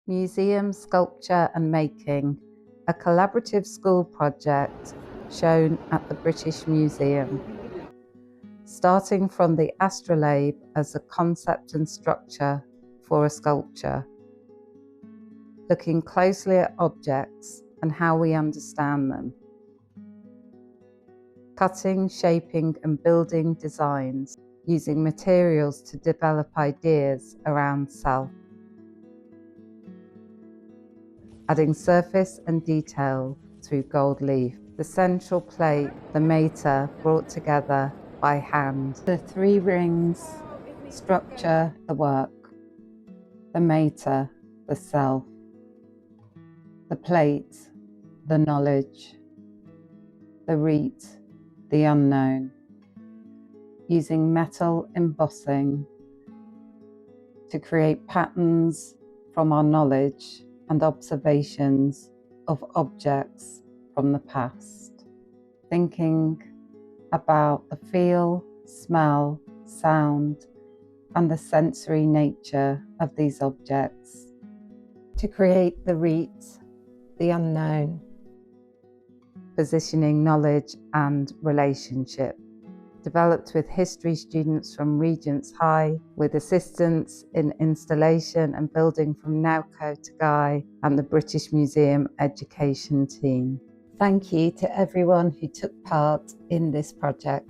Museum, Sculpture and Making, a collaborative school project shown at the British Museum. Starting from the astrolabe as a concept and structure for a sculpture, looking closely at objects and how we understand them. Cutting, shaping and building designs using materials to develop ideas around self. Adding surface and detail through gold leaf. The central plate, the mater, brought together by hand. The three rings structure the work. The mater, the self. The plate, the knowledge. The rete, the unknown. Using metal embossing to create patterns from our knowledge and observations of objects from the past. Thinking about the feel, smell, sound, and the sensory nature of these objects. To create the rete, the unknown. Positioning knowledge and relationship. Developed with history students from Regents High, with assistance in installation and building from Nauco to Guy and the British Museum education team. Thank you to everyone who took part in this project.